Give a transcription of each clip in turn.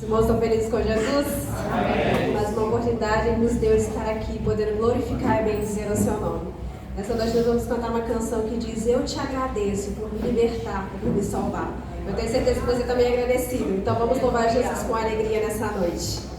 Os irmãos estão felizes com Jesus? Amém. Mais uma oportunidade nos deu de estar aqui, podendo glorificar e bendizer o seu nome. Nessa noite nós vamos cantar uma canção que diz: eu te agradeço por me libertar, por me salvar. Eu tenho certeza que você também é agradecido. Então vamos louvar Jesus com alegria nessa noite.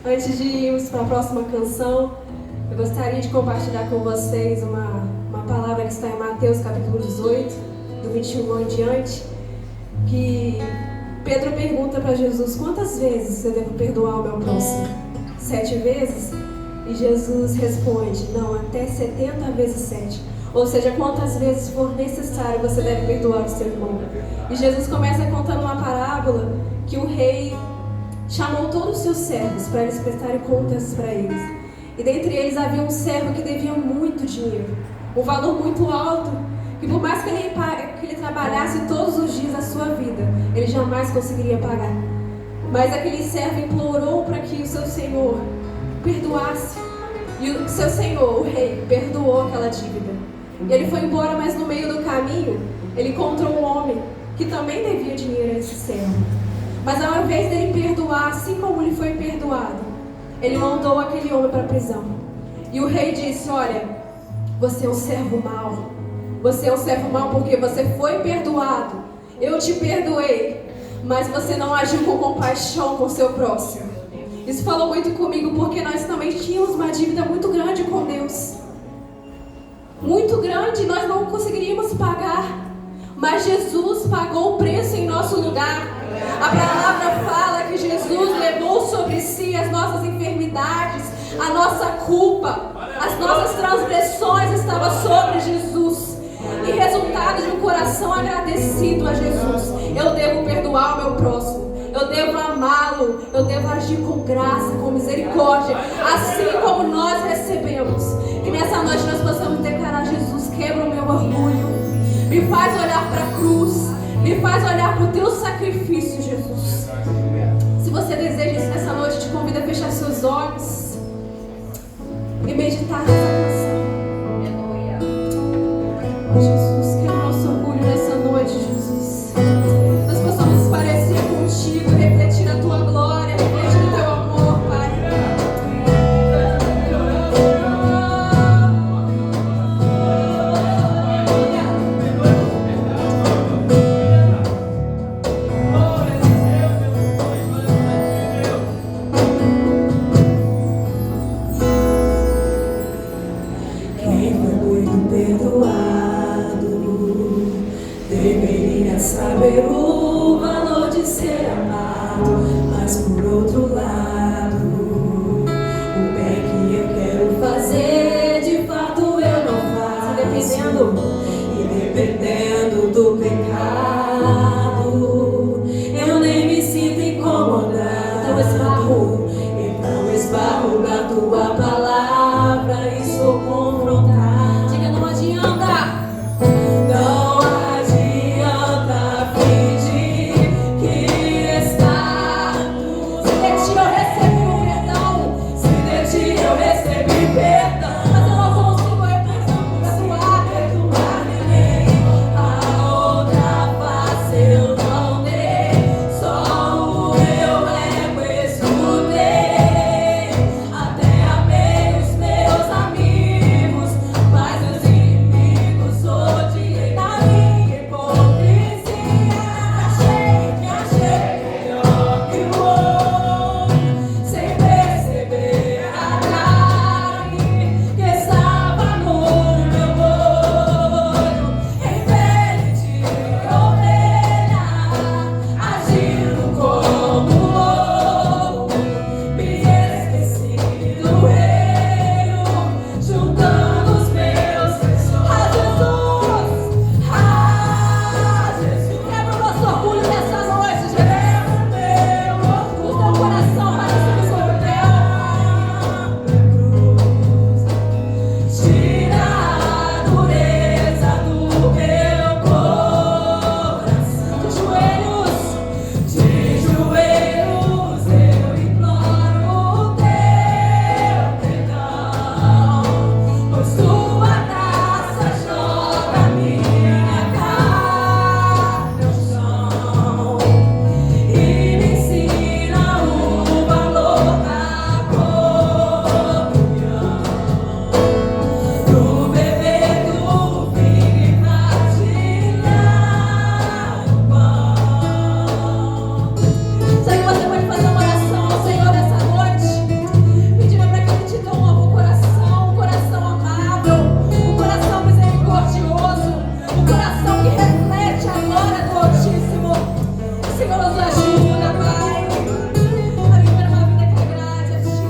Antes de irmos para a próxima canção, eu gostaria de compartilhar com vocês uma palavra que está em Mateus capítulo 18, do 21 em diante, que Pedro pergunta para Jesus: quantas vezes eu devo perdoar o meu próximo? 7 vezes? E Jesus responde: não, até 70 vezes 7. Ou seja, quantas vezes for necessário você deve perdoar o seu irmão. E Jesus começa contando uma parábola que o rei chamou todos os seus servos para eles prestarem contas para eles. E dentre eles havia um servo que devia muito dinheiro, um valor muito alto, que por mais que ele trabalhasse todos os dias da sua vida, ele jamais conseguiria pagar. Mas aquele servo implorou para que o seu senhor perdoasse. E E o seu senhor, o rei, perdoou aquela dívida. E ele foi embora, mas no meio do caminho, ele encontrou um homem que também devia dinheiro a esse servo. Mas ao invés dele perdoar, assim como ele foi perdoado, ele mandou aquele homem para a prisão. E o rei disse: olha, você é um servo mau. Você é um servo mau porque você foi perdoado. Eu te perdoei, mas você não agiu com compaixão com o seu próximo. Isso falou muito comigo porque nós também tínhamos uma dívida muito grande com Deus. Muito grande, nós não conseguiríamos pagar. Mas Jesus pagou o preço em nosso lugar. A palavra fala que Jesus levou sobre si as nossas enfermidades, a nossa culpa, as nossas transgressões estavam sobre Jesus. E resultado de um coração agradecido a Jesus, eu devo perdoar o meu próximo, eu devo amá-lo, eu devo agir com graça, com misericórdia, assim como nós recebemos. Que nessa noite nós possamos declarar: Jesus, quebra o meu orgulho, me faz olhar para a cruz, me faz olhar para o teu sacrifício, Jesus. Se você deseja isso nessa noite, eu te convido a fechar seus olhos e meditar nessa canção. Jesus, quebra o nosso orgulho nessa noite, Jesus. Nós possamos parecer contigo, refletir a tua glória, refletir o teu amor, Pai. Quem foi muito perdoado deveria saber o valor de ser amado. Mas por outro lado, o bem que eu quero fazer, de fato eu não faço. E dependendo do pecado, eu nem me sinto incomodado. Então esbarro na tua palavra e sou confrontado. Diga: não adianta. Não adianta fingir que está tudo. Se de ti eu recebi o perdão, Se de ti eu recebi perdão, mas eu não consigo perdoar. perdoar ninguém. A outra face eu não dei, só o meu ego escutei. Até amei os meus amigos, mas os inimigos odiei. Na minha hipocrisia, me achei melhor que o outro, sem perceber a carne que estava no meu olho. Em vez de ovelha, agindo como louco, me esqueci do reino, juntando os meus. Jesus, Quebra o nosso orgulho nessa noite, Jesus. meu O teu coração parece com o tira a dureza do meu coração. De joelhos eu imploro o teu perdão, pois tua graça joga minha carne ao chão e me ensina o valor da comunhão. Do beber do vinho e partilhar o pão. Será que você pode fazer uma oração ao Senhor nessa noite? Pedindo para que Ele te dê um novo coração, um coração amável, um coração misericordioso, um coração que reflete a glória do Altíssimo. Senhor, nos ajuda, Pai, a viver uma vida que agrade a Ti.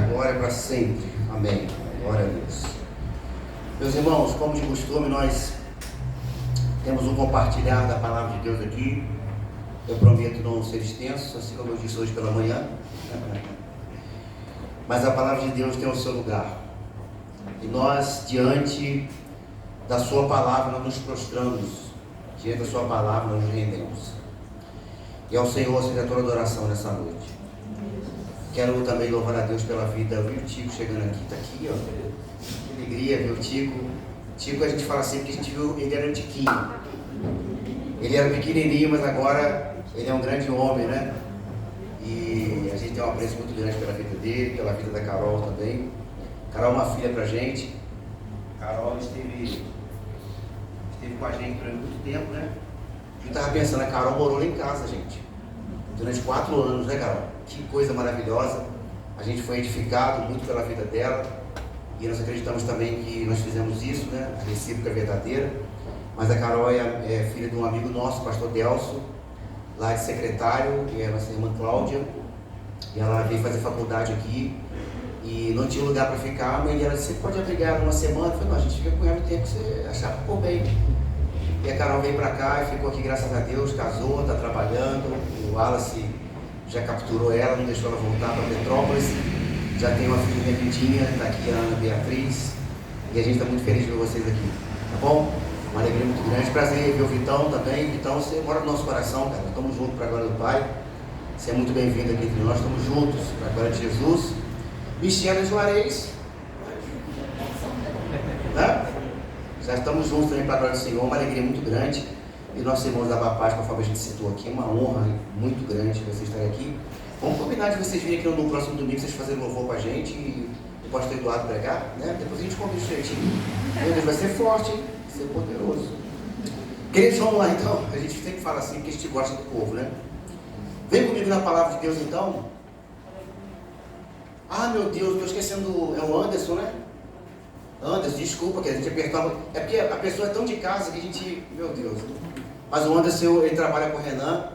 agora e para sempre. Amém. Glória a Deus. Meus irmãos, como de costume, nós temos um compartilhar da palavra de Deus aqui. Eu prometo não ser extenso, assim como eu disse hoje pela manhã. Mas a palavra de Deus tem o seu lugar. E nós, diante da sua palavra, nós nos prostramos. Diante da sua palavra, nós nos rendemos. E ao Senhor seja toda adoração nessa noite. Quero também louvar a Deus pela vida. Eu vi o Tico chegando aqui, está aqui, ó. Que alegria ver o Tico. Tico, a gente fala assim, porque a gente viu, ele era um tiquinho. Ele era pequenininho, mas agora ele é um grande homem, né? E a gente tem um apreço muito grande pela vida dele, pela vida da Carol também. Carol é uma filha pra gente. Carol esteve com a gente durante muito tempo, né? A gente estava pensando, a Carol morou lá em casa, gente. Durante 4 anos, né, Carol? Que coisa maravilhosa. A gente foi edificado muito pela vida dela. E nós acreditamos também que nós fizemos isso, né? A recíproca verdadeira. Mas a Carol é filha de um amigo nosso, pastor Delso, lá de Secretário, e é a nossa irmã Cláudia. E ela veio fazer faculdade aqui. E não tinha lugar para ficar, mas ela disse, você pode abrigar ela uma semana? Eu falei, não, a gente fica com ela o tempo que você achar que for bem. E a Carol veio para cá e ficou aqui, graças a Deus, casou, está trabalhando. O Wallace já capturou ela, não deixou ela voltar para Petrópolis. Já tem uma filhinha lindinha, está aqui a Ana Beatriz. E a gente está muito feliz de ver vocês aqui, tá bom? Uma alegria muito grande. Prazer ver o Vitão também. Vitão, você mora no nosso coração, cara. Estamos juntos para a glória do Pai. Você é muito bem-vindo aqui entre nós. Estamos juntos para a glória de Jesus. Michela Juarez. Né? Já estamos juntos também para a glória do Senhor. Uma alegria muito grande. E nossos irmãos da Paz, conforme a gente citou aqui, é uma honra muito grande vocês estarem aqui. Vamos combinar de vocês virem aqui no próximo domingo, vocês fazerem louvor com a gente e o pastor Eduardo pregar, né? Depois a gente combina direitinho. Meu Deus, vai ser forte, hein? Vai ser poderoso. Queridos, vamos lá então. A gente sempre fala assim porque a gente gosta do povo, né? Vem comigo na palavra de Deus então. Ah, meu Deus, estou esquecendo. É o Anderson, né? Anderson, desculpa que a gente apertava. É porque a pessoa é tão de casa que a gente. Meu Deus. Mas o Anderson, ele trabalha com o Renan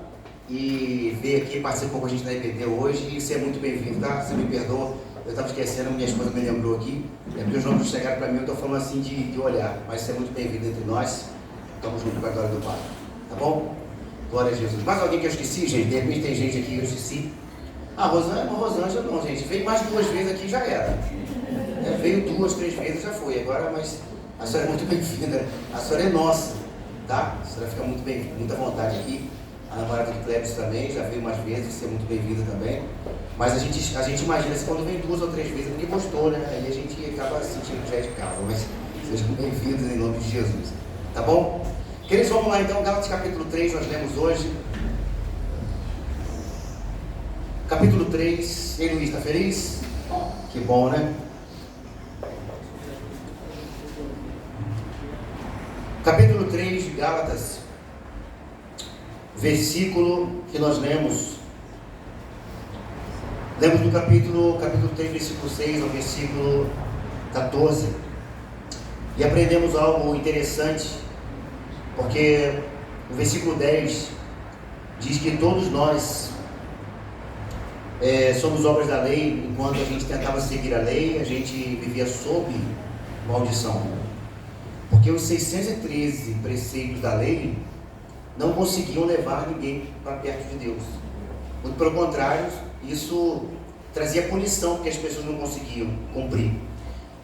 e veio aqui, participou com a gente na IPD hoje. E você é muito bem-vindo, tá? Você me perdoa. Eu estava esquecendo, minha esposa me lembrou aqui. É porque os nomes chegaram para mim, eu estou falando assim de olhar. Mas você é muito bem-vindo entre nós. Estamos juntos com a glória do Pai. Tá bom? Glória a Jesus. Mais alguém que eu esqueci, gente? De repente tem gente aqui que eu esqueci. Ah, Rosângela não, gente. Veio mais de 2 vezes aqui, já era. Veio 2, 3 vezes, já foi. Agora, mas a senhora é muito bem-vinda. A senhora é nossa, tá? A senhora fica muito bem, muita vontade aqui. A namorada de Clébis também, já veio mais vezes, você é muito bem-vinda também. Mas a gente imagina, se quando vem 2 ou 3 vezes, ninguém gostou, né? Aí a gente acaba sentindo que já é de casa. Mas sejam bem-vindos em nome de Jesus. Tá bom? Queridos, vamos lá então, Gálatas capítulo 3, nós lemos hoje. Capítulo 3, ei Luiz, está feliz? Que bom, né? Capítulo 3 de Gálatas, versículo que nós lemos do capítulo 3, versículo 6 ao versículo 14. E aprendemos algo interessante, porque o versículo 10 diz que todos nós somos obras da lei. Enquanto a gente tentava seguir a lei, a gente vivia sob maldição, porque os 613 preceitos da lei não conseguiam levar ninguém para perto de Deus. Muito pelo contrário, isso trazia punição, porque as pessoas não conseguiam cumprir.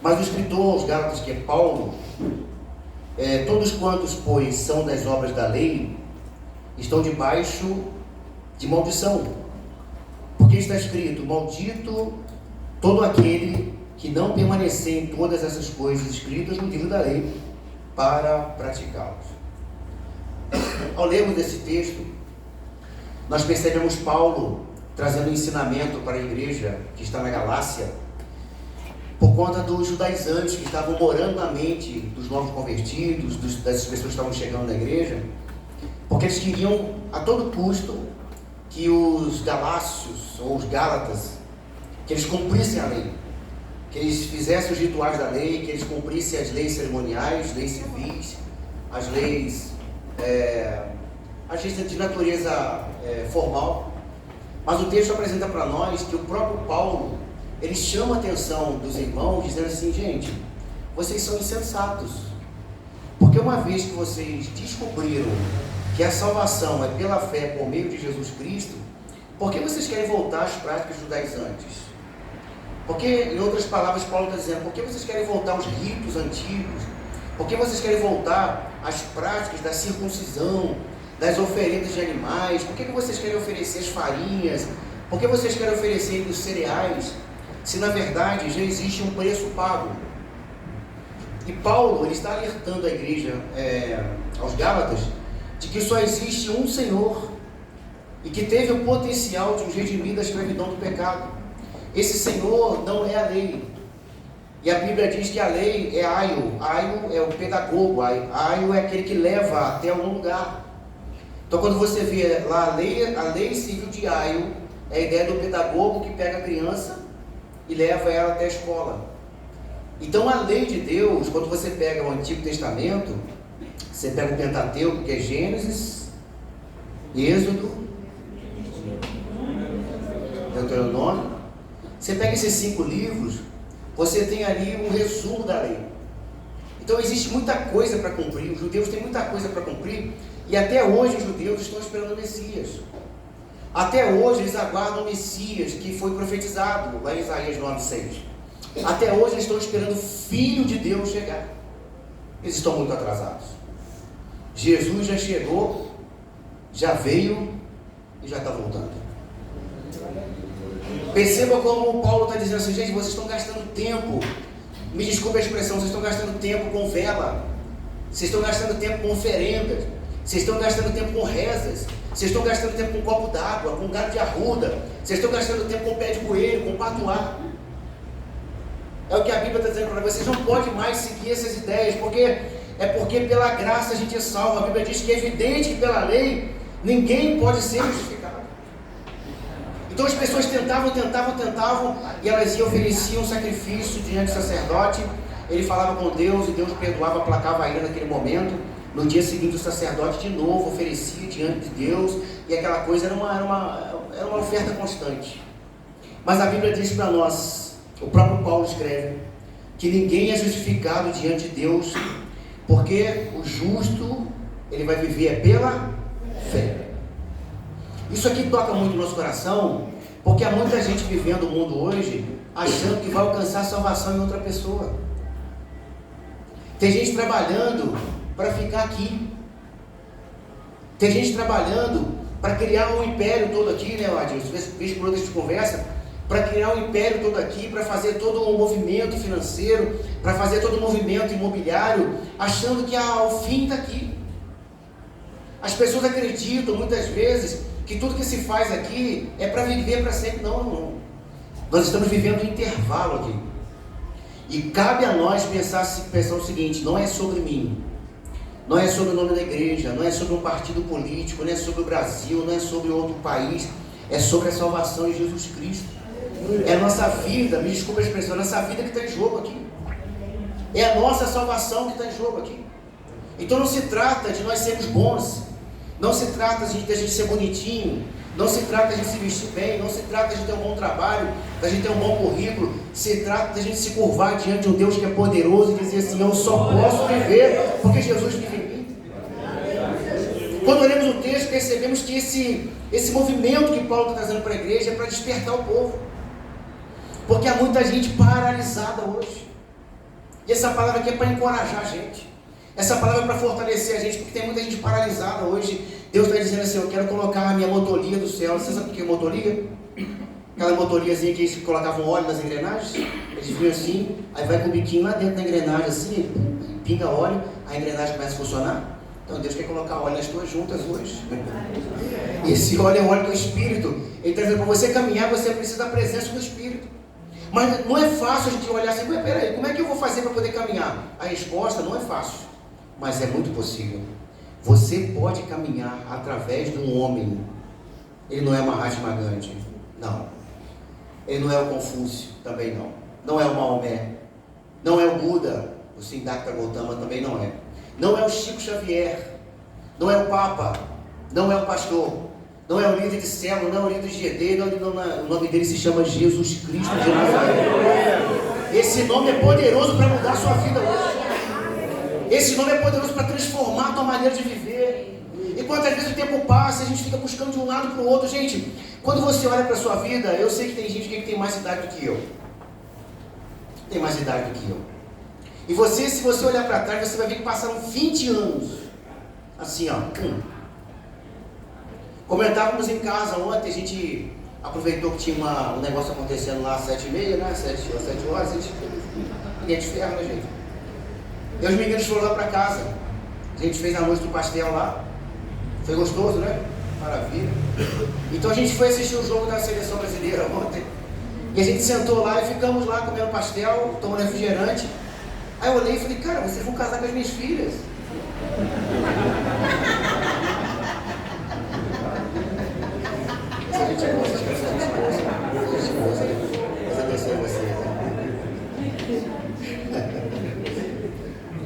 Mas o escritor aos Gálatas, que é Paulo, todos quantos, pois, são das obras da lei, estão debaixo de maldição. Porque está escrito, maldito todo aquele que não permanecer em todas essas coisas escritas no livro da lei para praticá-los. Ao lermos esse texto, nós percebemos Paulo trazendo um ensinamento para a igreja que está na Galácia, por conta dos judaizantes que estavam morando na mente dos novos convertidos, dessas pessoas que estavam chegando na igreja, porque eles queriam a todo custo que os galácios ou os gálatas, que eles cumprissem a lei, que eles fizessem os rituais da lei, que eles cumprissem as leis cerimoniais, leis civis, as leis de natureza formal. Mas o texto apresenta para nós que o próprio Paulo ele chama a atenção dos irmãos, dizendo assim: gente, vocês são insensatos, porque uma vez que vocês descobriram que a salvação é pela fé por meio de Jesus Cristo, por que vocês querem voltar às práticas judaizantes? Porque, em outras palavras, Paulo está dizendo: por que vocês querem voltar aos ritos antigos? Por que vocês querem voltar às práticas da circuncisão, das oferendas de animais? Por que vocês querem oferecer as farinhas? Por que vocês querem oferecer os cereais? Se na verdade já existe um preço pago. E Paulo, ele está alertando a igreja, aos Gálatas, de que só existe um Senhor e que teve o potencial de nos redimir da escravidão do pecado. Esse Senhor não é a lei. E a Bíblia diz que a lei é aio. Aio é o pedagogo. Aio é aquele que leva até algum lugar. Então, quando você vê lá a lei civil de aio, é a ideia do pedagogo que pega a criança e leva ela até a escola. Então, a lei de Deus, quando você pega o Antigo Testamento, você pega o Pentateuco, que é Gênesis, Êxodo, Deuteronômio. Você pega esses 5 livros, você tem ali um resumo da lei. Então existe muita coisa para cumprir, os judeus têm muita coisa para cumprir, e até hoje os judeus estão esperando o Messias. Até hoje eles aguardam o Messias, que foi profetizado lá em Isaías 9:6. Até hoje eles estão esperando o Filho de Deus chegar. Eles estão muito atrasados. Jesus já chegou, já veio e já está voltando. Perceba como Paulo está dizendo assim: gente, vocês estão gastando tempo, me desculpe a expressão, vocês estão gastando tempo com vela, vocês estão gastando tempo com oferendas, vocês estão gastando tempo com rezas, vocês estão gastando tempo com copo d'água, com galho de arruda, vocês estão gastando tempo com pé de coelho, com patuá. É o que a Bíblia está dizendo para vocês. Não pode mais seguir essas ideias, porque pela graça a gente é salvo. A Bíblia diz que é evidente que pela lei ninguém pode ser justificado. Então as pessoas tentavam, e elas iam, ofereciam sacrifício diante do sacerdote. Ele falava com Deus e Deus perdoava, aplacava a ira naquele momento. No dia seguinte o sacerdote de novo oferecia diante de Deus, e aquela coisa era uma oferta constante. Mas a Bíblia diz para nós, o próprio Paulo escreve, que ninguém é justificado diante de Deus, porque o justo, ele vai viver pela fé. Isso aqui toca muito no nosso coração, porque há muita gente vivendo o mundo hoje, achando que vai alcançar salvação em outra pessoa. Tem gente trabalhando para ficar aqui. Tem gente trabalhando para criar um império todo aqui, né, Adilson? Vez por outra a gente conversa, para criar um império todo aqui, para fazer todo um movimento financeiro, para fazer todo um movimento imobiliário, achando que o fim está aqui. As pessoas acreditam muitas vezes que tudo que se faz aqui é para viver para sempre. Não. Nós estamos vivendo um intervalo aqui. E cabe a nós pensar o seguinte: não é sobre mim, não é sobre o nome da igreja, não é sobre um partido político, não é sobre o Brasil, não é sobre outro país, é sobre a salvação em Jesus Cristo. É a nossa vida, me desculpa a expressão, é a nossa vida que está em jogo aqui. É a nossa salvação que está em jogo aqui. Então não se trata de nós sermos bons, não se trata de a gente ser bonitinho, não se trata de a gente se vestir bem, não se trata de a gente ter um bom trabalho, da gente ter um bom currículo. Se trata de a gente se curvar diante de um Deus que é poderoso e dizer assim: eu só posso viver porque Jesus vive em mim. Quando olhamos o texto, percebemos que esse movimento que Paulo está trazendo para a igreja é para despertar o povo, porque há muita gente paralisada hoje. E essa palavra aqui é para encorajar a gente. Essa palavra é para fortalecer a gente, porque tem muita gente paralisada hoje. Deus está dizendo assim: eu quero colocar a minha motolia do céu. Você sabe o que é motolia? Aquela motoliazinha que eles colocavam óleo nas engrenagens. Eles vinham assim, aí vai com o biquinho lá dentro da engrenagem assim, pinga óleo, a engrenagem começa a funcionar. Então Deus quer colocar óleo nas tuas juntas hoje. E esse óleo é o óleo do Espírito. Ele está dizendo: para você caminhar, você precisa da presença do Espírito. Mas não é fácil a gente olhar assim: mas peraí, como é que eu vou fazer para poder caminhar? A resposta não é fácil, mas é muito possível. Você pode caminhar através de um homem. Ele não é Mahatma Gandhi, não. Ele não é o Confúcio, também não. Não é o Maomé, não é o Buda, o Siddhartha Gautama também não é. Não é o Chico Xavier, não é o Papa, não é o pastor, não é o líder de célula, não é o líder de GD, o nome dele se chama Jesus Cristo de Nazaré. Esse nome é poderoso para mudar a sua vida hoje. Esse nome é poderoso para transformar a tua maneira de viver. E quantas vezes o tempo passa, a gente fica buscando de um lado para o outro. Gente, quando você olha para a sua vida, eu sei que tem gente que tem mais idade do que eu. Tem mais idade do que eu. E você, se você olhar para trás, você vai ver que passaram 20 anos. Assim, ó. Comentávamos em casa ontem, a gente aproveitou que tinha um negócio acontecendo lá às 7h30, né? 7 horas, a gente ia de ferro, né, gente? E os meninos foram lá para casa. A gente fez a noite do pastel lá. Foi gostoso, né? Maravilha. Então a gente foi assistir o jogo da seleção brasileira ontem. E a gente sentou lá e ficamos lá comendo pastel, tomando refrigerante. Aí eu olhei e falei, cara, vocês vão casar com as minhas filhas. Essa gente é boa, Deus abençoe vocês.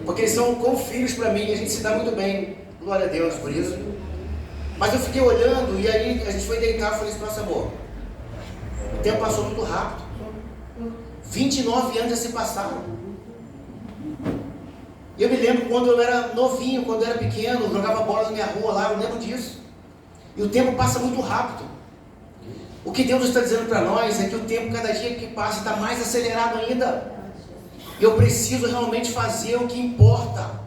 Porque eles são como filhos para mim, e a gente se dá muito bem. Glória a Deus por isso. Mas eu fiquei olhando e aí a gente foi deitar e falei assim, nossa amor, o tempo passou muito rápido. 29 anos já se passaram. Eu me lembro quando eu era novinho, quando eu era pequeno, jogava bola na minha rua lá, eu lembro disso. E o tempo passa muito rápido. O que Deus está dizendo para nós é que o tempo, cada dia que passa, está mais acelerado ainda. E eu preciso realmente fazer o que importa.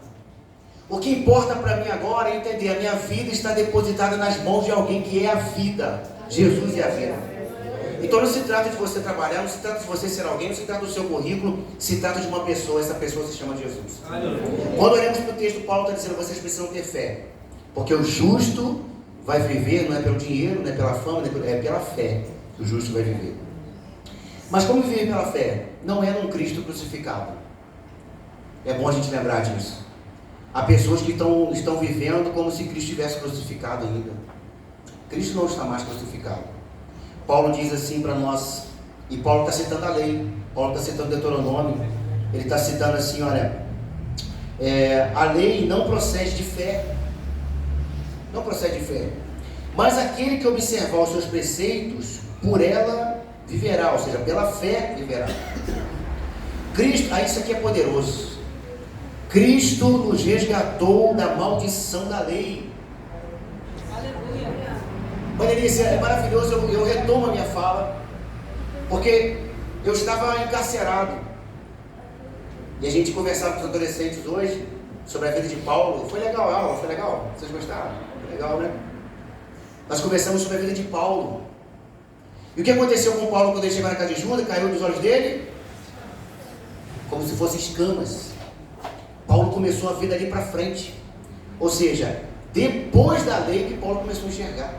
O que importa para mim agora é entender, a minha vida está depositada nas mãos de alguém que é a vida. Jesus é a vida. Então não se trata de você trabalhar, não se trata de você ser alguém, não se trata do seu currículo, se trata de uma pessoa, essa pessoa se chama Jesus. Quando olhamos para o texto, Paulo está dizendo, vocês precisam ter fé. Porque o justo vai viver, não é pelo dinheiro, não é pela fama, é pela fé que o justo vai viver. Mas como viver pela fé? Não é num Cristo crucificado. É bom a gente lembrar disso. Há pessoas que estão vivendo como se Cristo estivesse crucificado ainda. Cristo não está mais crucificado. Paulo diz assim para nós, e Paulo está citando a lei, Paulo está citando Deuteronômio, ele está citando assim, olha, a lei não procede de fé, não procede de fé, mas aquele que observar os seus preceitos, por ela viverá, ou seja, pela fé viverá. Cristo, isso aqui é poderoso. Cristo nos resgatou da maldição da lei. Vanessa, é maravilhoso, eu retomo a minha fala, porque eu estava encarcerado. E a gente conversava com os adolescentes hoje sobre a vida de Paulo. Foi legal a aula, foi legal? Vocês gostaram? Foi legal, né? Nós conversamos sobre a vida de Paulo. E o que aconteceu com Paulo quando ele chegou na casa de Judas? Caiu dos olhos dele como se fossem escamas. Paulo começou a vida ali para frente. Ou seja, depois da lei que Paulo começou a enxergar.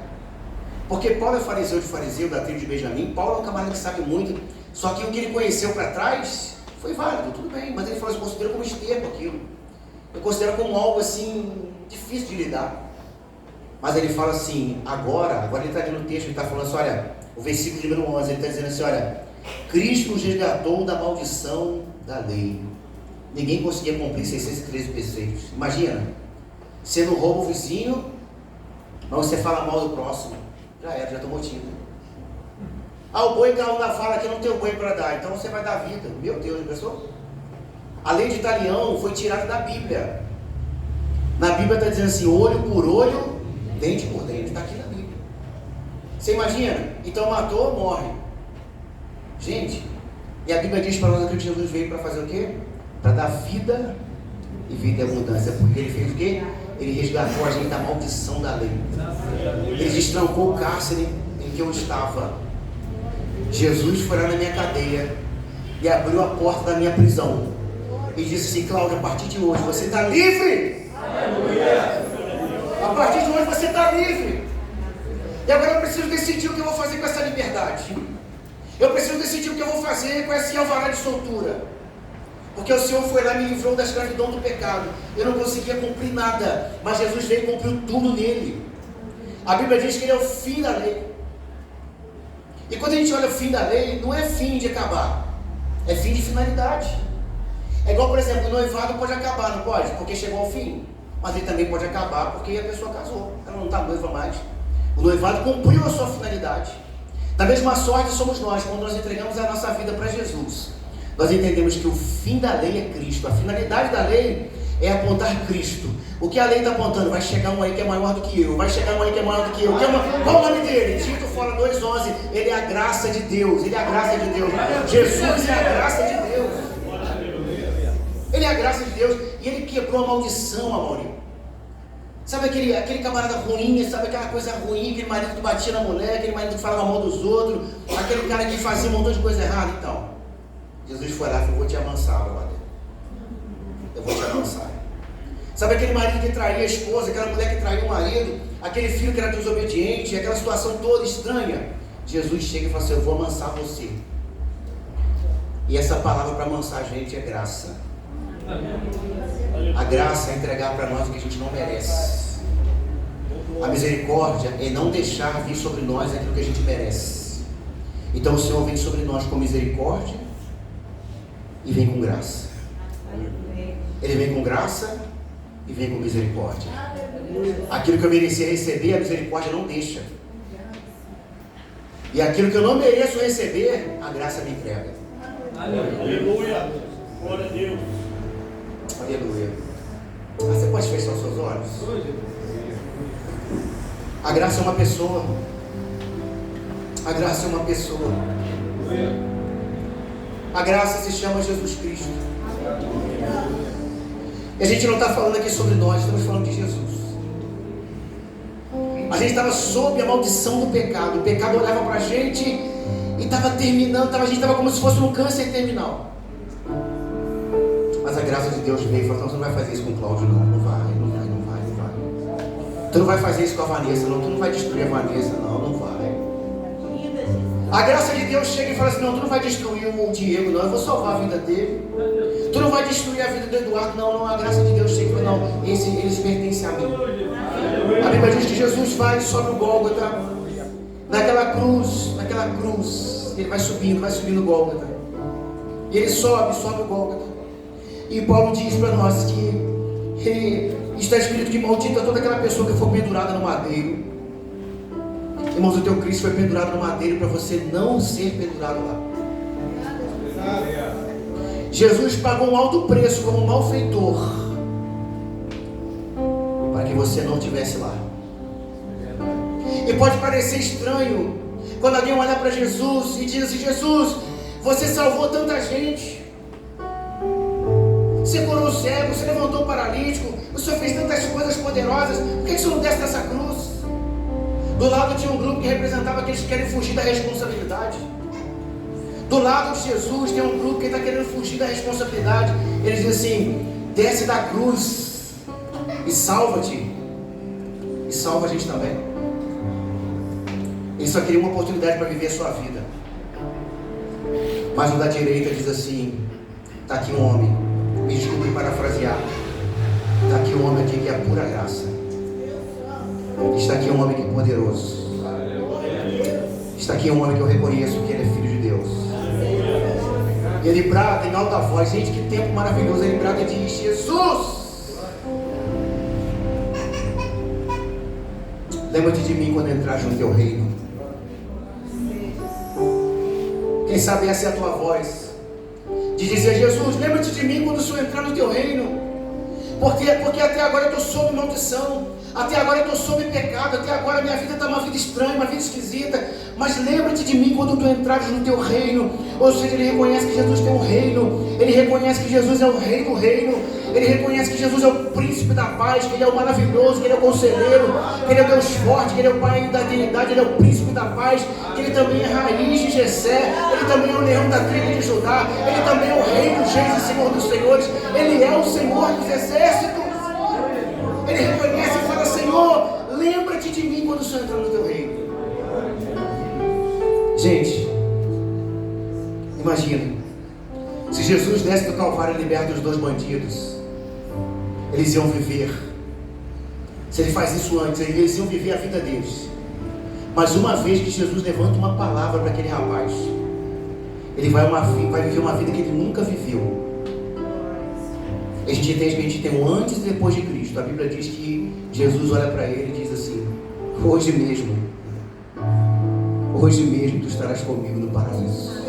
Porque Paulo é fariseu de fariseu, da tribo de Benjamim. Paulo é um camarada que sabe muito. Só que o que ele conheceu para trás foi válido, tudo bem. Mas ele falou assim, considera como esterco aquilo. Eu considero como algo assim, difícil de lidar. Mas ele fala assim, agora ele está aqui no texto, ele está falando assim, olha, o versículo número 11, ele está dizendo assim, olha, Cristo nos resgatou da maldição da lei. Ninguém conseguia cumprir 613 preceitos. Imagina, você não rouba o vizinho, mas você fala mal do próximo. Já tomou tiro. O boi caiu na vala aqui, não tem boi para dar, então você vai dar vida. Meu Deus, pensou? A lei de Italião foi tirada da Bíblia. Na Bíblia está dizendo assim, olho por olho, dente por dente. Está aqui na Bíblia. Você imagina? Então matou, morre. Gente, e a Bíblia diz para nós que Jesus veio para fazer o quê? Para dar vida e vida em abundância. Porque ele fez o quê? Ele resgatou a gente da maldição da lei. Ele destrancou o cárcere em que eu estava. Jesus foi lá na minha cadeia e abriu a porta da minha prisão. E disse assim, Cláudio, a partir de hoje você está livre. Aleluia. A partir de hoje você está livre. E agora eu preciso decidir o que eu vou fazer com essa liberdade. Eu preciso decidir o que eu vou fazer com esse alvará de soltura. Porque o Senhor foi lá e me livrou da escravidão do pecado. Eu não conseguia cumprir nada, mas Jesus veio e cumpriu tudo nele. A Bíblia diz que ele é o fim da lei. E quando a gente olha o fim da lei, não é fim de acabar, é fim de finalidade. É igual, por exemplo, o noivado pode acabar, não pode? Porque chegou ao fim. Mas ele também pode acabar porque a pessoa casou, ela não está noiva mais. O noivado cumpriu a sua finalidade. Da mesma sorte somos nós, quando nós entregamos a nossa vida para Jesus. Nós entendemos que o fim da lei é Cristo. A finalidade da lei é apontar Cristo. O que a lei está apontando? Vai chegar um aí que é maior do que eu. Vai chegar um aí que é maior do que eu. Qual o nome dele? Tito fala 2,11. Ele é a graça de Deus. Ele é a graça de Deus. Jesus é a graça de Deus. Ele é a graça de Deus. E ele quebrou a maldição, Amaury. Sabe aquele camarada ruim, sabe aquela coisa ruim, aquele marido que batia na mulher, aquele marido que falava mal dos outros, aquele cara que fazia um montão de coisa errada? Então, Jesus foi lá e falou: vou te amansar, brother. Eu vou te amansar. Sabe aquele marido que traía a esposa, aquela mulher que traía o marido, aquele filho que era desobediente, aquela situação toda estranha? Jesus chega e fala assim: eu vou amansar você. E essa palavra para amansar a gente é graça. A graça é entregar para nós o que a gente não merece. A misericórdia é não deixar vir sobre nós aquilo que a gente merece. Então o Senhor vem sobre nós com misericórdia e vem com graça. Ele vem com graça e vem com misericórdia. Aquilo que eu merecia receber, a misericórdia não deixa. E aquilo que eu não mereço receber, a graça me entrega. Aleluia. Glória a Deus. Aleluia. Você pode fechar os seus olhos? A graça é uma pessoa. A graça é uma pessoa. A graça se chama Jesus Cristo. E a gente não está falando aqui sobre nós, estamos falando de Jesus. A gente estava sob a maldição do pecado. O pecado olhava para a gente e estava terminando, a gente estava como se fosse um câncer terminal. Mas a graça de Deus veio e falou: não, você não vai fazer isso com o Cláudio, não. Não vai. Tu não vai fazer isso com a Vanessa, não. Tu não vai destruir a Vanessa, não vai. A graça de Deus chega e fala assim: não, tu não vai destruir o Diego, não. Eu vou salvar a vida dele. Tu não vai destruir a vida do Eduardo, não. A graça de Deus chega e fala: não, eles pertencem a mim. A Bíblia diz que Jesus vai, sobe o Gólgota. Naquela cruz, ele vai subindo o Gólgota. E ele sobe o Gólgota. E Paulo diz para nós que está escrito que maldita toda aquela pessoa que for pendurada no madeiro. Irmãos, o teu Cristo foi pendurado no madeiro para você não ser pendurado lá. Jesus pagou um alto preço como um malfeitor para que você não estivesse lá. E pode parecer estranho quando alguém olha para Jesus e diz assim: Jesus, você salvou tanta gente. Você curou o cego, você levantou o paralítico, o Senhor fez tantas coisas poderosas, por que o Senhor não desce dessa cruz? Do lado tinha um grupo que representava aqueles que querem fugir da responsabilidade. Do lado de Jesus tem um grupo que está querendo fugir da responsabilidade. Eles dizem assim: desce da cruz e salva-te. E salva a gente também. Eles só queriam uma oportunidade para viver a sua vida. Mas o da direita diz assim: está aqui um homem. Me desculpe parafrasear. Está aqui um homem aqui que é a pura graça. Está aqui um homem que é poderoso. Está aqui um homem que eu reconheço que ele é filho de Deus. E ele brada em alta voz. Gente, que tempo maravilhoso. Ele brada e diz: Jesus, lembra-te de mim quando entrares no teu reino. Quem sabe essa é a tua voz, de dizer: Jesus, lembra-te de mim quando o Senhor entrar no teu reino. Porque até agora eu estou sob maldição, até agora eu estou sob pecado, até agora minha vida está uma vida estranha, uma vida esquisita. Mas lembra-te de mim quando tu entrares no teu reino. Ou seja, ele reconhece que Jesus tem um reino, ele reconhece que Jesus é o rei do reino, ele reconhece que Jesus é o príncipe da paz, que ele é o maravilhoso, que ele é o conselheiro, que ele é o Deus forte, que ele é o Pai da eternidade, ele é o príncipe da paz, que ele também é raiz de Jessé, ele também é o leão da tribo de Judá, ele também é o rei dos reis e senhor dos senhores, ele é o Senhor dos exércitos. Ele reconhece e fala: Senhor, lembra-te de mim quando o Senhor entrar no teu reino. Gente, imagina, se Jesus desce do Calvário e liberta os dois bandidos, eles iam viver. Se ele faz isso antes, eles iam viver a vida deles. Mas uma vez que Jesus levanta uma palavra para aquele rapaz, ele vai viver uma vida que ele nunca viveu. A gente entende que a gente tem um antes e depois de Cristo. A Bíblia diz que Jesus olha para ele e diz assim: Hoje mesmo tu estarás comigo no paraíso.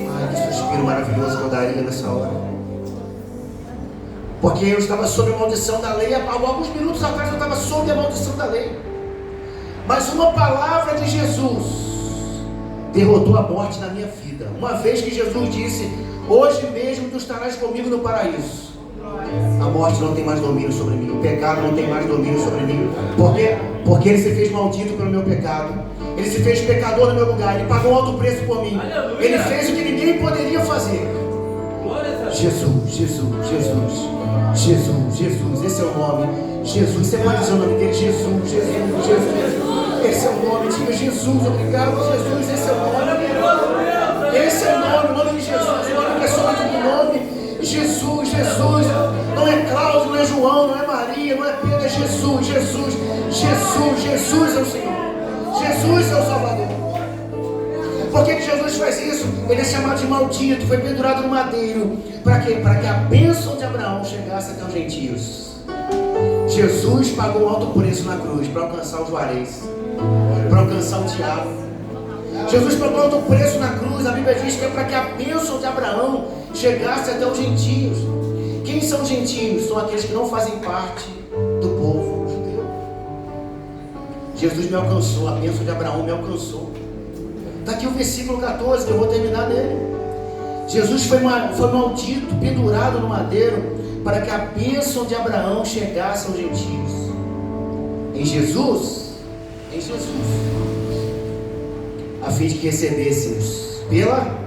Ai, que suspiro maravilhoso que eu daria nessa hora. Porque eu estava sob a maldição da lei. Há alguns minutos atrás eu estava sob a maldição da lei. Mas uma palavra de Jesus derrotou a morte na minha vida. Uma vez que Jesus disse: hoje mesmo tu estarás comigo no paraíso. A morte não tem mais domínio sobre mim. O pecado não tem mais domínio sobre mim. Por quê? Porque ele se fez maldito pelo meu pecado. Ele se fez pecador no meu lugar. Ele pagou um alto preço por mim. Ele fez o que ninguém poderia fazer. Jesus, Jesus, Jesus, Jesus, Jesus. Esse é o nome. Jesus, você pode dizer o nome dele? Jesus, Jesus, Jesus. Esse é o nome. Diga: Jesus, obrigado, Jesus. Esse é o nome. Esse é o nome de Jesus. O nome que é sobre todo nome. Jesus, Jesus. Não é Cláudio, não é João, não é Maria, não é Pedro, é Jesus, Jesus, Jesus, Jesus é o Senhor. Jesus é o Salvador. Por que Jesus faz isso? Ele é chamado de maldito, foi pendurado no madeiro. Para quê? Para que a bênção de Abraão chegasse até os gentios. Jesus pagou um alto preço na cruz para alcançar os Juarez, para alcançar o diabo. Jesus pagou um alto preço na cruz. A Bíblia diz que é para que a bênção de Abraão chegasse até os gentios. Quem são os gentios? São aqueles que não fazem parte do povo judeu. Jesus me alcançou, a bênção de Abraão me alcançou. Está aqui o versículo 14, que eu vou terminar nele. Jesus foi maldito, pendurado no madeiro, para que a bênção de Abraão chegasse aos gentios. Em Jesus, a fim de que recebêssemos pela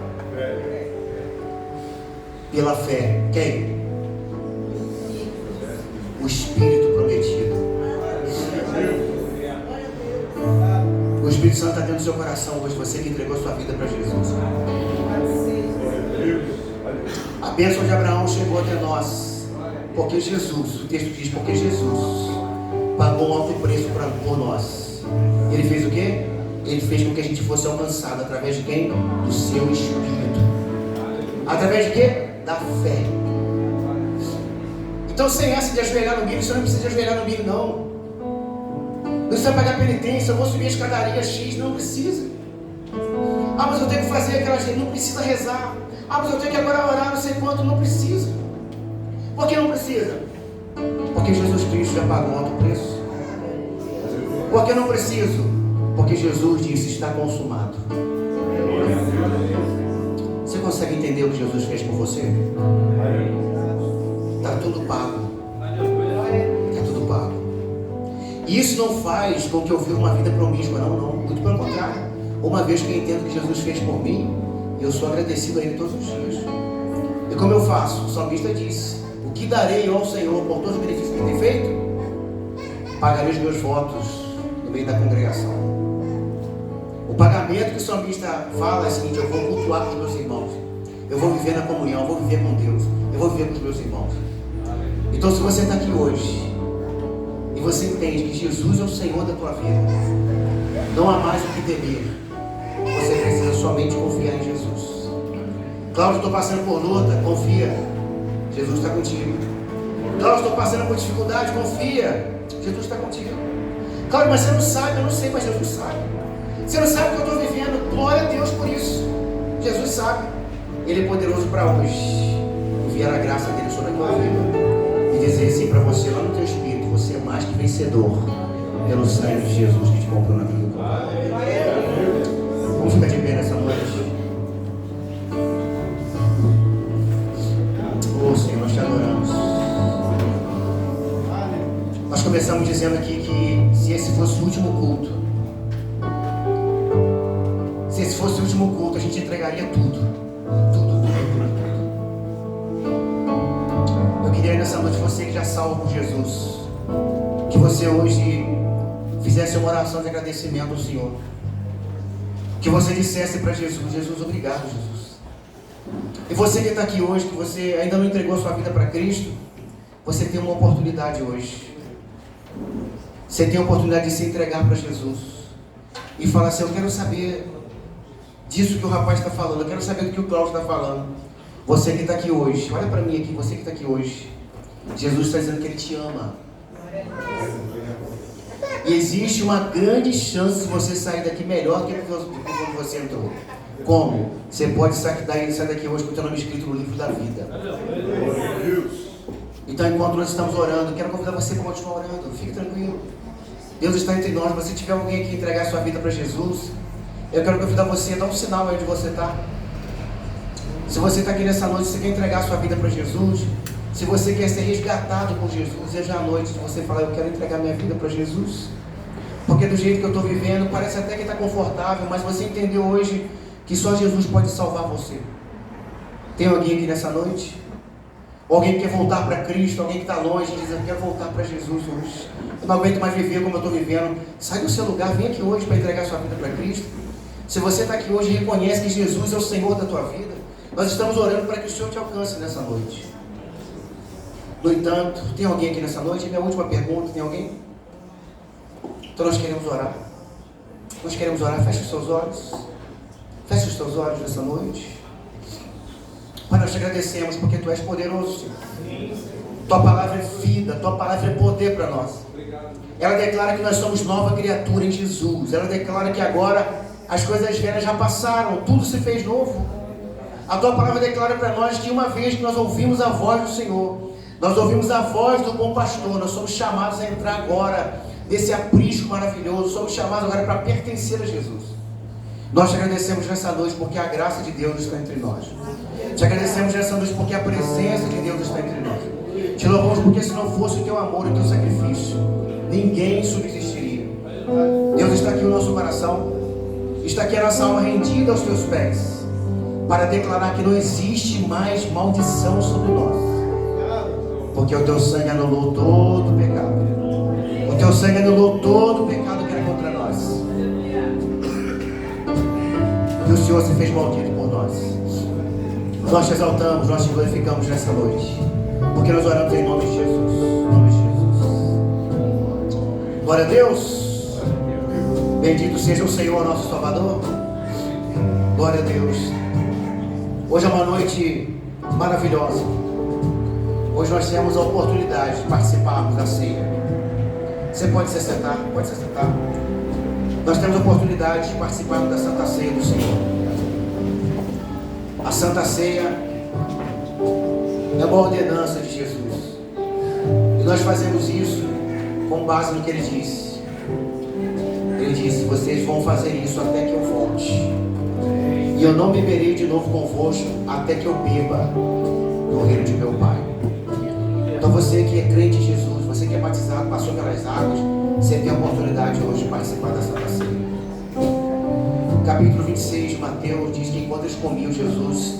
fé, quem? O Espírito prometido. O Espírito Santo está dentro do seu coração hoje, você que entregou sua vida para Jesus. A bênção de Abraão chegou até nós, porque Jesus, o texto diz, porque Jesus pagou um alto preço por nós. Ele fez o quê? Ele fez com que a gente fosse alcançado através de quem? Do seu Espírito. Através de quê? Da fé. Então, sem essa de ajoelhar no milho, você não precisa ajoelhar no milho, não. Não precisa pagar penitência. Eu vou subir a escadaria X. Não precisa. Ah, mas eu tenho que fazer aquela gente. Não precisa rezar. Ah, mas eu tenho que agora orar não sei quanto. Não precisa. Por que não precisa? Porque Jesus Cristo já pagou um alto preço. Por que não preciso? Porque Jesus disse: está consumado. Você consegue entender o que Jesus fez por você? Está tudo pago. Está tudo pago. E isso não faz com que eu viva uma vida promíscua, não. Muito pelo contrário. Uma vez que eu entendo o que Jesus fez por mim, eu sou agradecido a Ele todos os dias. E como eu faço? O salmista disse: o que darei eu ao Senhor por todos os benefícios que Ele tem feito? Pagarei os meus votos no meio da congregação. O pagamento que o salmista fala é o seguinte: eu vou cultuar com os meus irmãos, eu vou viver na comunhão, eu vou viver com Deus, eu vou viver com os meus irmãos. Então, se você está aqui hoje e você entende que Jesus é o Senhor da tua vida, não há mais o que temer. Você precisa somente confiar em Jesus. Cláudio, estou passando por luta, confia, Jesus está contigo. Cláudio, estou passando por dificuldade, confia, Jesus está contigo. Cláudio, mas você não sabe, eu não sei, mas Jesus sabe. Você não sabe o que eu estou vivendo, glória a Deus por isso. Jesus sabe. Ele é poderoso para hoje enviar a graça dele sobre a tua vida e dizer assim para você, lá no teu espírito: você é mais que vencedor pelo sangue de Jesus que te comprou na vida do Pai. Vamos ficar de pé nessa noite. Oh Senhor, nós te adoramos. Nós começamos dizendo aqui que se esse fosse o último culto, se esse fosse o último culto, a gente entregaria tudo. Eu queria nessa noite, você que já salvo por Jesus, que você hoje fizesse uma oração de agradecimento ao Senhor. Que você dissesse para Jesus: Jesus, obrigado, Jesus. E você que está aqui hoje, que você ainda não entregou a sua vida para Cristo, você tem uma oportunidade hoje. Você tem a oportunidade de se entregar para Jesus e falar assim: eu quero saber disso que o rapaz está falando, eu quero saber do que o Cláudio está falando. Você que está aqui hoje, olha para mim aqui, você que está aqui hoje, Jesus está dizendo que Ele te ama. E existe uma grande chance de você sair daqui melhor do que quando você entrou. Como? Você pode sair daqui hoje com o teu nome escrito no livro da vida. Então, enquanto nós estamos orando, quero convidar você para continuar orando. Fique tranquilo. Deus está entre nós. Se tiver alguém que entregar a sua vida para Jesus, eu quero convidar você a dar um sinal aí onde você está. Se você está aqui nessa noite, você quer entregar a sua vida para Jesus, se você quer ser resgatado por Jesus, hoje à noite você falar, eu quero entregar minha vida para Jesus, porque do jeito que eu estou vivendo, parece até que está confortável, mas você entendeu hoje que só Jesus pode salvar você. Tem alguém aqui nessa noite? Alguém que quer voltar para Cristo, alguém que está longe e diz, eu quero voltar para Jesus hoje, eu não aguento mais viver como eu estou vivendo. Sai do seu lugar, vem aqui hoje para entregar a sua vida para Cristo. Se você está aqui hoje e reconhece que Jesus é o Senhor da tua vida, nós estamos orando para que o Senhor te alcance nessa noite. No entanto, tem alguém aqui nessa noite? Minha última pergunta, tem alguém? Então nós queremos orar. Nós queremos orar, feche os seus olhos. Feche os teus olhos nessa noite. Pai, nós te agradecemos porque Tu és poderoso, Senhor. Tua palavra é vida, Tua palavra é poder para nós. Ela declara que nós somos nova criatura em Jesus. Ela declara que agora as coisas velhas já passaram, tudo se fez novo. A Tua palavra declara para nós que uma vez que nós ouvimos a voz do Senhor, nós ouvimos a voz do bom pastor, nós somos chamados a entrar agora nesse aprisco maravilhoso, somos chamados agora para pertencer a Jesus. Nós te agradecemos nessa noite porque a graça de Deus está entre nós. Te agradecemos nessa noite porque a presença de Deus está entre nós. Te louvamos porque se não fosse o Teu amor e o Teu sacrifício, ninguém subsistiria. Deus está aqui o nosso coração, está aqui a nossa alma rendida aos Teus pés, para declarar que não existe mais maldição sobre nós, porque o Teu sangue anulou todo o pecado. O Teu sangue anulou todo o pecado que era contra nós, e o Senhor se fez maldito por nós. Nós te exaltamos, nós te glorificamos nessa noite, porque nós oramos em nome de Jesus. Em nome de Jesus. Glória a Deus. Bendito seja o Senhor, nosso Salvador. Glória a Deus. Hoje é uma noite maravilhosa. Hoje nós temos a oportunidade de participarmos da ceia. Você pode se sentar, pode se sentar. Nós temos a oportunidade de participarmos da Santa Ceia do Senhor. A Santa Ceia é uma ordenança de Jesus. E nós fazemos isso com base no que Ele disse. Ele disse, vocês vão fazer isso até que eu volte. E eu não beberei de novo convosco até que eu beba no reino de meu Pai. Então você que é crente em Jesus, você que é batizado, passou pelas águas, você tem a oportunidade hoje de participar da Santa Ceia. Capítulo 26 de Mateus diz que enquanto eles comiam, Jesus,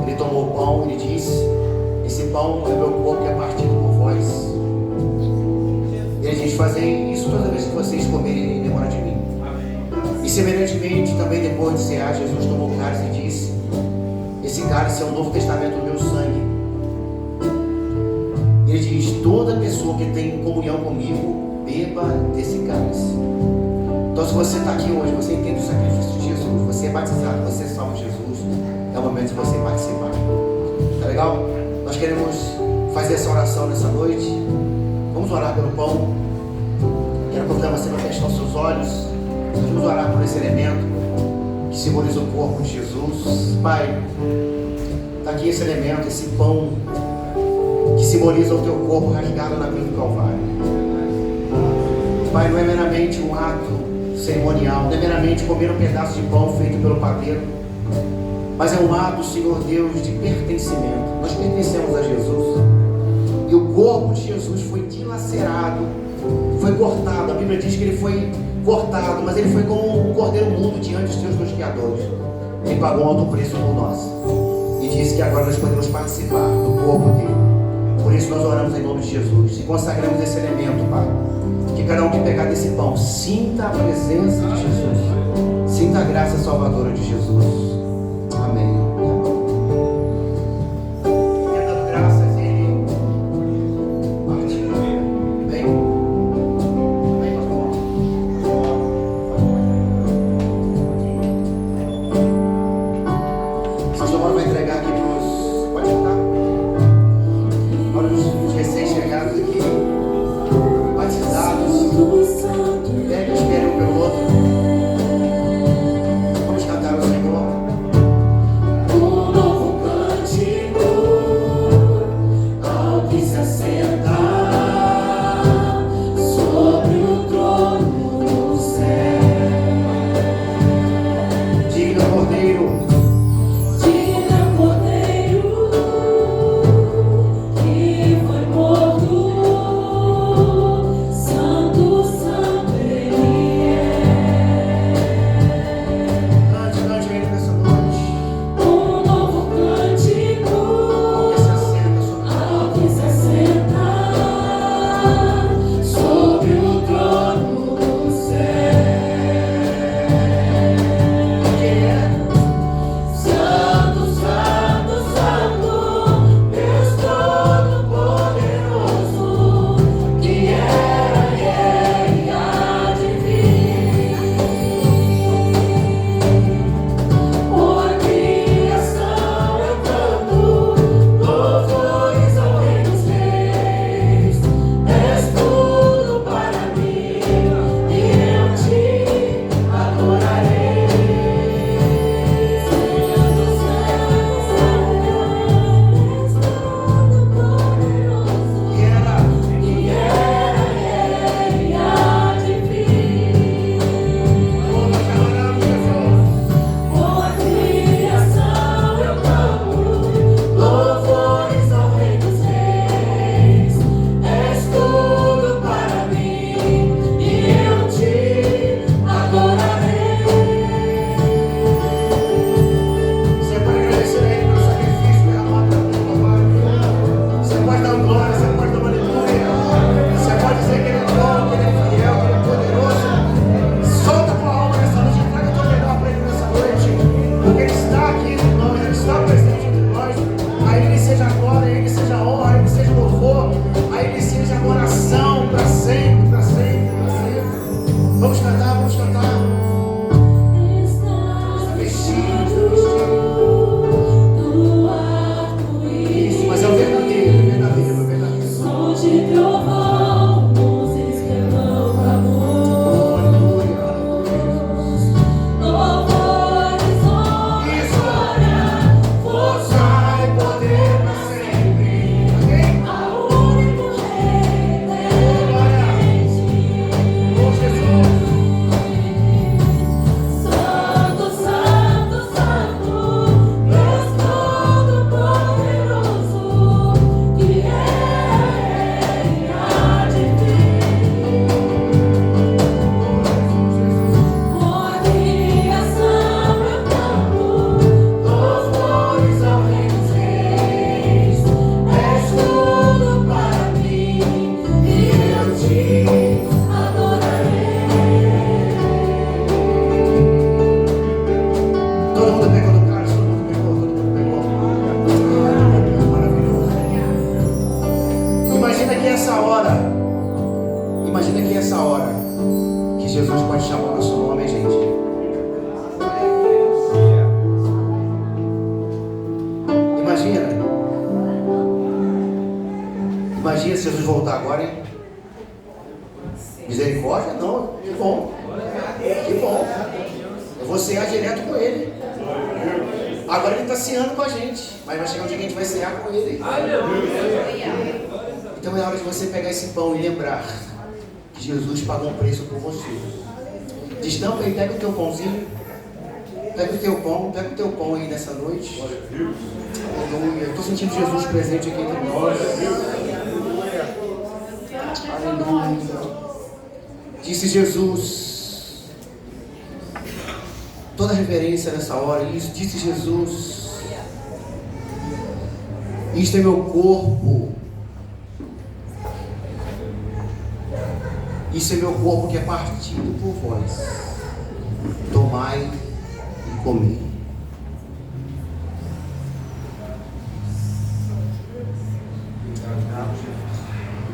Ele tomou o pão e Ele disse, esse pão é meu corpo que é partido por vós. Ele diz, fazem isso toda vez que vocês comerem em memória de mim. E semelhantemente, também depois de cear, Jesus tomou o cálice e disse, esse cálice é o novo testamento do meu sangue. Ele diz, toda pessoa que tem comunhão comigo, beba desse cálice. Então se você está aqui hoje, você entende o sacrifício de Jesus, você é batizado, você é salvo de Jesus, é o momento de você participar. Tá legal? Nós queremos fazer essa oração nessa noite. Vamos orar pelo pão. Quero convidar você para fechar os seus olhos. Vamos orar por esse elemento que simboliza o corpo de Jesus. Pai, está aqui esse elemento, esse pão que simboliza o Teu corpo rasgado na cruz do Calvário. Pai, não é meramente um ato cerimonial, não é meramente comer um pedaço de pão feito pelo padeiro, mas é um ato, Senhor Deus, de pertencimento. Nós pertencemos a Jesus e o corpo de Jesus foi dilacerado, foi cortado. A Bíblia diz que Ele foi cortado, mas Ele foi como um cordeiro mudo diante dos Teus tosquiadores. Ele pagou um alto preço por nós e disse que agora nós podemos participar do corpo dele. Por isso nós oramos em nome de Jesus e consagramos esse elemento, Pai. Que cada um que pegar desse pão sinta a presença de Jesus, sinta a graça salvadora de Jesus. Amém. E dando graças, Ele partiu. Amém. Amém, pastor. O pastor vai entregar aqui para os... Pode escutar? Para os recém-chegados aqui, batizados. Pega e espere um pelo outro. Vamos cantar ao Senhor. Um novo cântico ao que se assenta sobre o trono do céu. Diga, Cordeiro. Diga, Cordeiro, que foi morto, santo, santo Ele é. Cante, cante ele nessa noite. Um novo cântico Ao que se assenta sobre sobre o trono do céu. quem é. Santo, santo, santo, Deus Todo-Poderoso, que era e há de vir. Por criação eu canto louvores ao Rei dos Reis. És tudo para mim e eu te adorarei. Que era. E era e há de vir. Oh, nós adoramos Jesus. Por criação eu canto louvores ao Rei dos Reis. És tudo para mim e eu te adorarei. Você pode agradecer a Ele pelo sacrifício derramado na cruz do Calvário. Você pode dar glória, você pode dar uma aleluia. Você pode dizer que Ele é bom, que Ele é fiel, que Ele é poderoso. Solta a tua alma nessa noite, entrega o teu melhor para Ele nessa noite. Porque Ele está aqui entre nós, Ele está presente entre nós. A Ele seja glória, a Ele seja honra, a Ele seja louvor, a Ele seja adoração para sempre, para sempre, para sempre. Vamos cantar, vamos cantar. Isso, mas é o verdadeiro, é verdadeiro, é verdadeiro. Som de trovão, luzes pelo amor. Aleluia, aleluia, Jesus. Louvores, honra, glória, Força e poder para sempre. Amém? ao único Rei Glória. eternamente. Oh, Jesus. Santo, santo, santo, Deus Todo-Poderoso, que é e há de vir. Por criação eu canto louvores ao Rei dos Reis. És tudo para mim e eu te adorarei. Todo mundo pegou no cálice, todo mundo pegou. Maravilhoso. Imagina que essa hora que Jesus pode chamar o nosso nome, hein, gente? Imagina se Jesus voltar agora, hein? Misericórdia? Não, que bom. Que bom. Eu vou cear direto com Ele. Agora Ele está ceando com a gente, mas vai chegar um dia que a gente vai cear com Ele. Então é hora de você pegar esse pão e lembrar que Jesus pagou um preço por você. Destampa aí, pega o teu pãozinho. Pega o teu pão aí nessa noite. Aleluia. Eu estou sentindo Jesus presente aqui entre nós. Aleluia. Disse Jesus. Toda reverência nessa hora. Isso, disse Jesus. Isto é meu corpo. Isso é meu corpo que é partido por vós. Tomai e comei.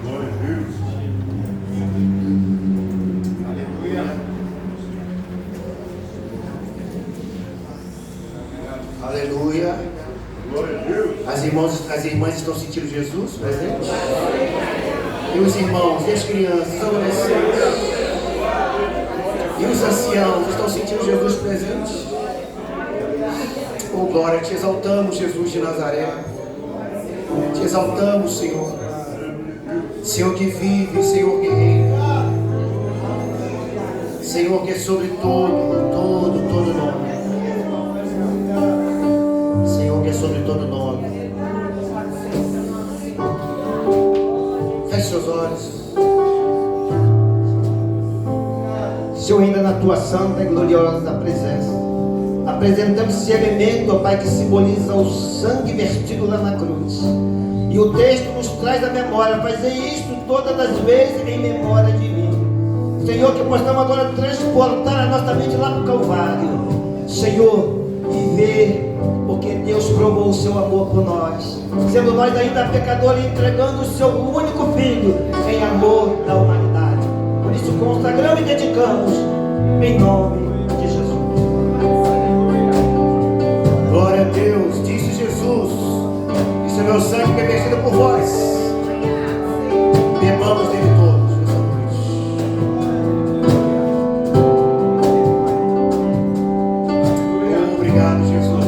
Glória a Deus. Aleluia. Glória a Deus. As irmãs estão sentindo Jesus presente? E os irmãos, e as crianças, os adolescentes? E os anciãos estão sentindo Jesus presente? Oh, glória, te exaltamos, Jesus de Nazaré. Te exaltamos, Senhor. Senhor que vive, Senhor que reina. Senhor que é sobre todo nome. Senhor que é sobre todo nome. Feche seus olhos. Senhor, ainda na tua santa e gloriosa presença, apresentamos esse elemento, ó Pai, que simboliza o sangue vertido lá na cruz. E o texto nos traz a memória. Fazer isto todas as vezes em memória de mim. Senhor, que possamos agora transportar a nossa mente lá para o Calvário, Senhor, e ver porque Deus provou o seu amor por nós, sendo nós ainda pecadores, entregando o seu único Filho em amor da humanidade. Por isso consagramos e dedicamos em nome de Jesus. Glória a Deus, disse Jesus: isso é meu sangue que é vertido por vós. Bebamos dele todos nessa noite. Obrigado, Jesus.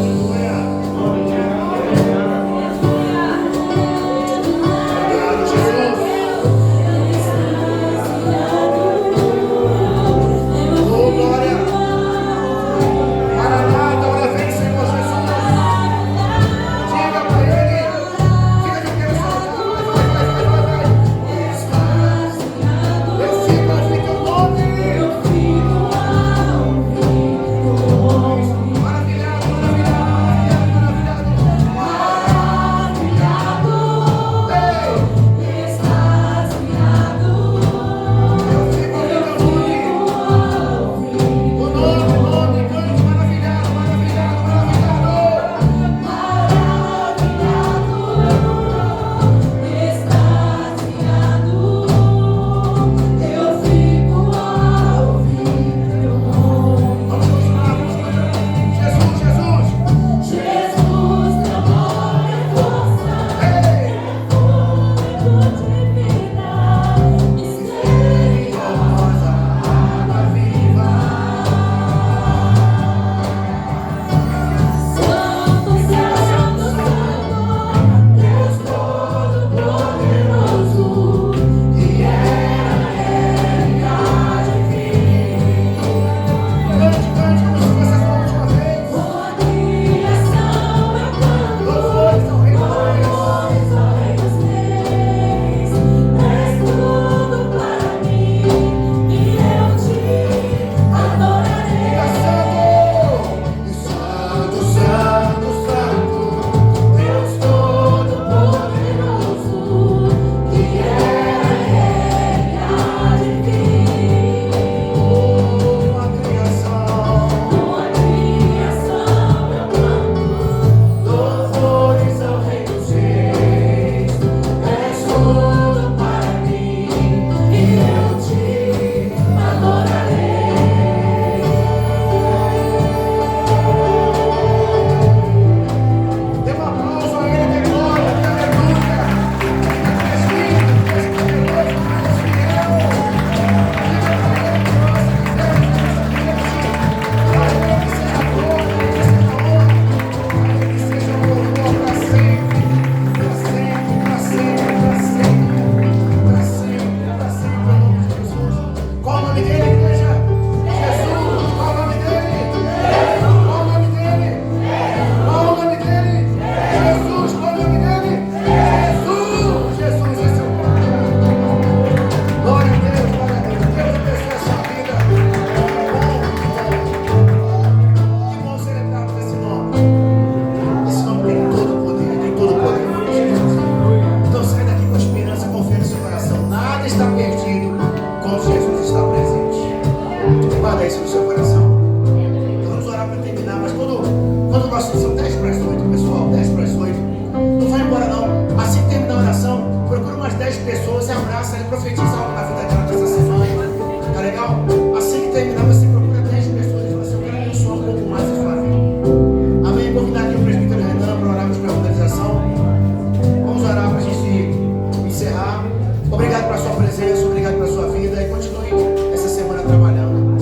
Obrigado pela sua presença, obrigado pela sua vida e continue essa semana trabalhando.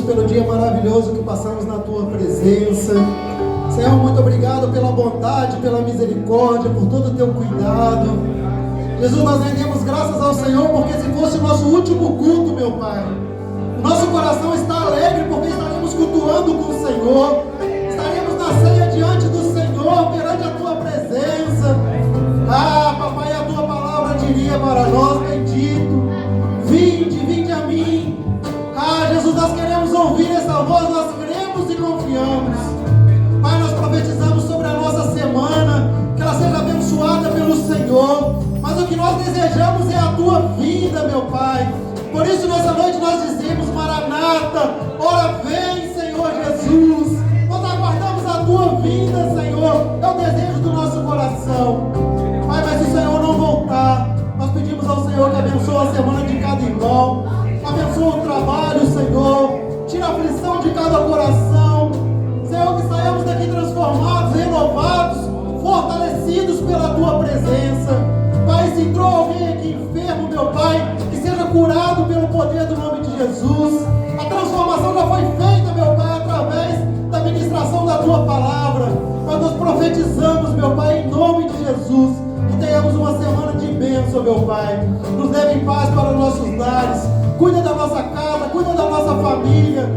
pelo dia maravilhoso que passamos na Tua presença. Senhor, muito obrigado pela bondade, pela misericórdia, por todo o Teu cuidado. Jesus, nós rendemos graças ao Senhor, porque se fosse o nosso último culto, meu Pai, o nosso coração está alegre, porque estaremos cultuando com o Senhor, estaremos na ceia diante do Senhor, perante a Tua presença. Ah, Papai, a Tua palavra diria para nós, bendito, vinde a mim. Ah, Jesus, nós queremos ouvir essa voz, nós cremos e confiamos. Pai, nós profetizamos sobre a nossa semana, que ela seja abençoada pelo Senhor, mas o que nós desejamos é a Tua vinda, meu Pai. Por isso, nessa noite nós dizemos, Maranata, ora vem, Senhor Jesus. Nós aguardamos a Tua vinda, Senhor, é o desejo do nosso coração. Pai, mas se o Senhor não voltar, nós pedimos ao Senhor que abençoe a semana de cada irmão, abençoe o trabalho, Senhor, tira a aflição de cada coração, Senhor, que saiamos daqui transformados, renovados, fortalecidos pela Tua presença. Pai, se entrou alguém aqui enfermo, meu Pai, que seja curado pelo poder do nome de Jesus. A transformação já foi feita, meu Pai, através da ministração da Tua palavra. Nós profetizamos, meu Pai, em nome de Jesus, que tenhamos uma semana de bênção, meu Pai. Nos leve em paz para os nossos lares. Cuida da nossa casa, cuida da nossa família.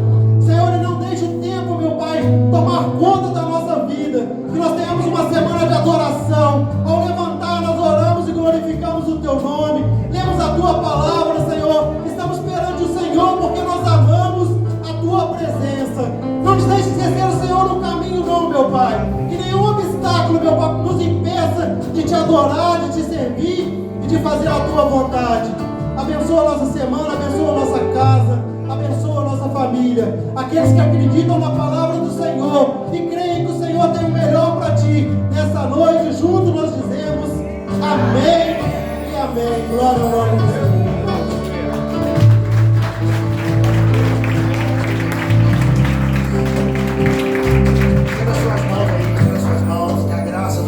Senhor, e não deixe o tempo, meu Pai, tomar conta da nossa vida. Que nós tenhamos uma semana de adoração. Ao levantar, nós oramos e glorificamos o Teu nome. Lemos a Tua palavra, Senhor. Estamos perante o Senhor porque nós amamos a Tua presença. Não nos deixe esquecer o Senhor no caminho, não, meu Pai. Que nenhum obstáculo, meu Pai, nos impeça de Te adorar, de Te servir e de fazer a Tua vontade. Abençoa a nossa semana, abençoa a nossa casa, abençoa a nossa família. Aqueles que acreditam na palavra do Senhor e creem que o Senhor tem o melhor para ti. Nessa noite, juntos nós dizemos amém e amém. Glória ao nome de Deus.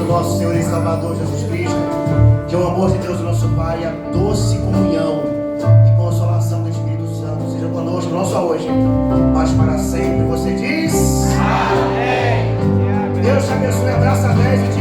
Nosso Senhor e Salvador Jesus Cristo, que o amor de Deus, nosso Pai, a doce comunhão e consolação do Espírito Santo seja conosco, não só hoje, mas para sempre. Você diz? Amém. Deus te abençoe, abraça a 10 e te